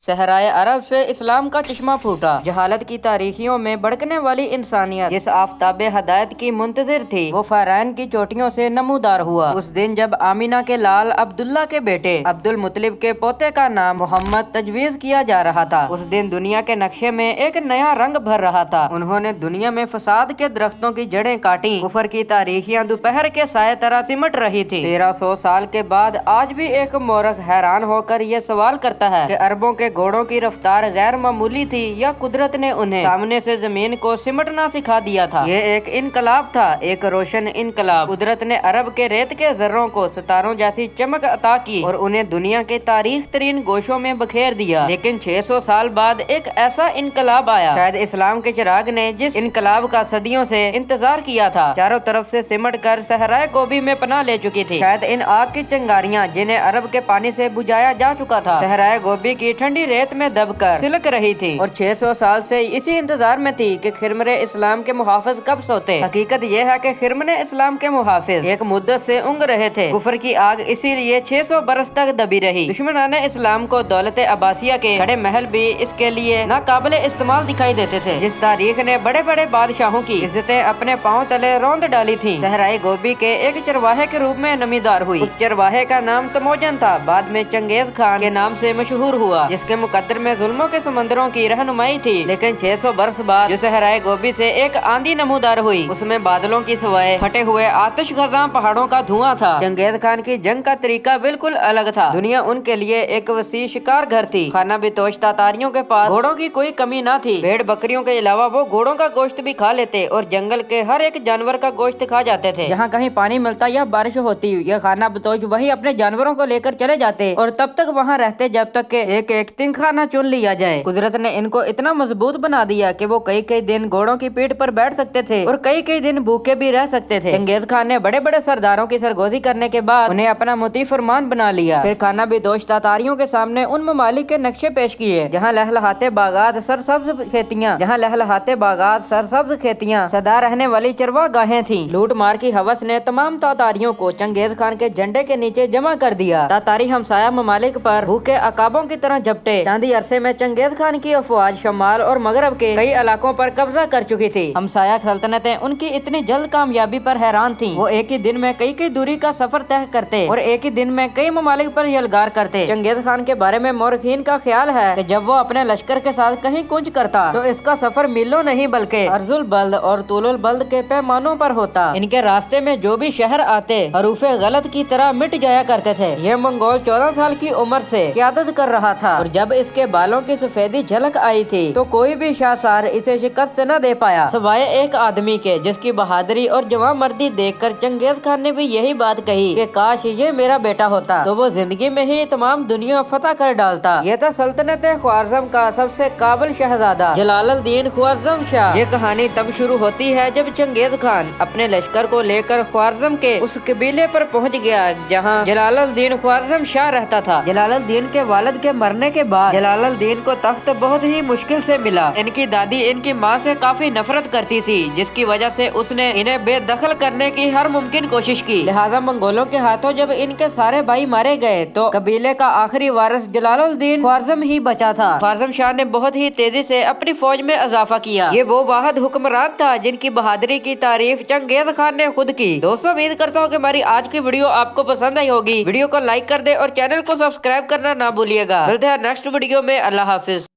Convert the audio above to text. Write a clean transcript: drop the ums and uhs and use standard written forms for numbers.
صحرائے عرب سے اسلام کا چشمہ پھوٹا، جہالت کی تاریخیوں میں بھڑکنے والی انسانیت جس آفتاب ہدایت کی منتظر تھی وہ فہرائن کی چوٹیوں سے نمودار ہوا۔ اس دن جب آمینہ کے لال عبداللہ کے بیٹے عبد المطلب کے پوتے کا نام محمد تجویز کیا جا رہا تھا، اس دن دنیا کے نقشے میں ایک نیا رنگ بھر رہا تھا۔ انہوں نے دنیا میں فساد کے درختوں کی جڑیں کاٹیں، کفر کی تاریخیاں دوپہر کے سائے طرح سمٹ رہی تھی۔ 1300 سال کے بعد آج بھی ایک مورخ حیران ہو کر یہ سوال کرتا ہے کہ عربوں کے گھوڑوں کی رفتار غیر معمولی تھی یا قدرت نے انہیں سامنے سے زمین کو سمٹنا سکھا دیا تھا۔ یہ ایک انقلاب تھا، ایک روشن انقلاب۔ قدرت نے عرب کے ریت کے ذروں کو ستاروں جیسی چمک عطا کی اور انہیں دنیا کے تاریخ ترین گوشوں میں بکھیر دیا۔ لیکن 600 سال بعد ایک ایسا انقلاب آیا، شاید اسلام کے چراغ نے جس انقلاب کا صدیوں سے انتظار کیا تھا، چاروں طرف سے سمٹ کر صحرائے گوبی میں پناہ لے چکی تھی۔ شاید ان آگ کی چنگاریاں جنہیں عرب کے پانی سے بجھایا جا چکا تھا، صحرائے گوبی کی ٹھنڈی ریت میں دب کر سلک رہی تھی، اور 600 سال سے اسی انتظار میں تھی کہ خرمن اسلام کے محافظ کب سوتے۔ حقیقت یہ ہے کہ خرمن اسلام کے محافظ ایک مدت سے اونگ رہے تھے۔ کفر کی آگ اسی لیے 600 برس تک دبی رہی۔ دشمنان اسلام کو دولت عباسیہ کے کھڑے محل بھی اس کے لیے ناقابل استعمال دکھائی دیتے تھے۔ جس تاریخ نے بڑے بڑے بادشاہوں کی عزتیں اپنے پاؤں تلے روند ڈالی تھیں، صحرائے گوبی کے ایک چرواہے کے روپ میں نمیدار ہوئی۔ اس چرواہے کا نام تموجن تھا، بعد میں چنگیز خان کے نام سے مشہور ہوا، جس کے مقدر میں ظلموں کے سمندروں کی رہنمائی تھی۔ لیکن 600 برس بعد جو صحرائے گوبی سے ایک آندھی نمودار ہوئی، اس میں بادلوں کی سوائے پھٹے ہوئے آتش خزاں پہاڑوں کا دھواں تھا۔ چنگیز خان کی جنگ کا طریقہ بالکل الگ تھا۔ دنیا ان کے لیے ایک وسیع شکار گھر تھی۔ خانہ بدوش تاتاریوں کے پاس گھوڑوں کی کوئی کمی نہ تھی۔ بھیڑ بکریوں کے علاوہ وہ گھوڑوں کا گوشت بھی کھا لیتے اور جنگل کے ہر ایک جانور کا گوشت کھا جاتے تھے۔ جہاں کہیں پانی ملتا یا بارش ہوتی، یہ خانہ بدوش وہی اپنے جانوروں کو لے کر چلے جاتے اور تب تک وہاں رہتے جب تک کہ ایک ایک تنخواہ نہ چن لیا جائے۔ قدرت نے ان کو اتنا مضبوط بنا دیا کہ وہ کئی کئی دن گھوڑوں کی پیٹھ پر بیٹھ سکتے تھے اور کئی کئی دن بھوکے بھی رہ سکتے تھے۔ چنگیز خان نے بڑے بڑے سرداروں کی سرگوزی کرنے کے بعد انہیں اپنا مطیع فرمان بنا لیا۔ پھر خانہ بدوش تاتاریوں کے سامنے ان ممالک کے نقشے پیش کیے جہاں لہلہاتے باغات سرسبز کھیتیاں سدا رہنے والی چرواہ گاہیں تھیں۔ لوٹ مار کی ہوس نے تمام تاتاریوں کو چنگیز خان کے جھنڈے کے نیچے جمع کر دیا۔ تاتاری ہمسایہ ممالک پر بھوکے عقابوں کی طرح جھپٹے۔ چاندی عرصے میں چنگیز خان کی افواج شمال اور مغرب کے کئی علاقوں پر قبضہ کر چکی تھی۔ ہمسایہ سلطنتیں ان کی اتنی جلد کامیابی پر حیران تھیں۔ وہ ایک ہی دن میں کئی کئی دوری کا سفر طے کرتے اور ایک ہی دن میں کئی ممالک پر یلغار کرتے۔ چنگیز خان کے بارے میں مورخین کا خیال ہے کہ جب وہ اپنے لشکر کے ساتھ کہیں کونج کرتا تو اس کا سفر میلوں نہیں بلکہ عرض البلد اور طول البلد کے پیمانوں پر ہوتا۔ ان کے راستے میں جو بھی شہر آتے حروف غلط کی طرح مٹ جایا کرتے تھے۔ یہ منگول 14 سال کی عمر سے قیادت کر رہا تھا اور جب اس کے بالوں کی سفیدی جھلک آئی تھی تو کوئی بھی شاہسار اسے شکست نہ دے پایا سوائے ایک آدمی کے، جس کی بہادری اور جواں مردی دیکھ کر چنگیز خان نے بھی یہی بات کہی کہ کاش یہ میرا بیٹا ہوتا تو وہ زندگی میں ہی تمام دنیا فتح کر ڈالتا۔ یہ تھا سلطنت خوارزم کا سب سے قابل شہزادہ جلال الدین خوارزم شاہ۔ یہ کہانی تب شروع ہوتی ہے جب چنگیز خان اپنے لشکر کو لے کر خوارزم کے اس قبیلے پر پہنچ گیا جہاں جلال الدین خوارزم شاہ رہتا تھا۔ جلال الدین کے والد کے مرنے کے بعد جلال الدین کو تخت بہت ہی مشکل سے ملا۔ ان کی دادی ان کی ماں سے کافی نفرت کرتی تھی، جس کی وجہ سے اس نے انہیں بے دخل کرنے کی ہر ممکن کوشش کی۔ لہٰذا منگولوں کے ہاتھوں جب ان کے سارے بھائی مارے گئے تو قبیلے کا آخری وارث جلال الدین خوارزم ہی بچا تھا۔ خوارزم شاہ نے بہت ہی تیزی سے اپنی فوج میں اضافہ کیا۔ یہ وہ واحد حکمران تھا جن کی بہادری کی تعریف چنگیز خان نے خود کی۔ دوستوں، امید کرتا ہوں کہ ہماری آج کی ویڈیو آپ کو پسند آئی ہوگی۔ ویڈیو کو لائک کر دیں اور چینل کو سبسکرائب کرنا نہ بھولیے گا۔ ملتے ہیں نیکسٹ ویڈیو میں۔ اللہ حافظ۔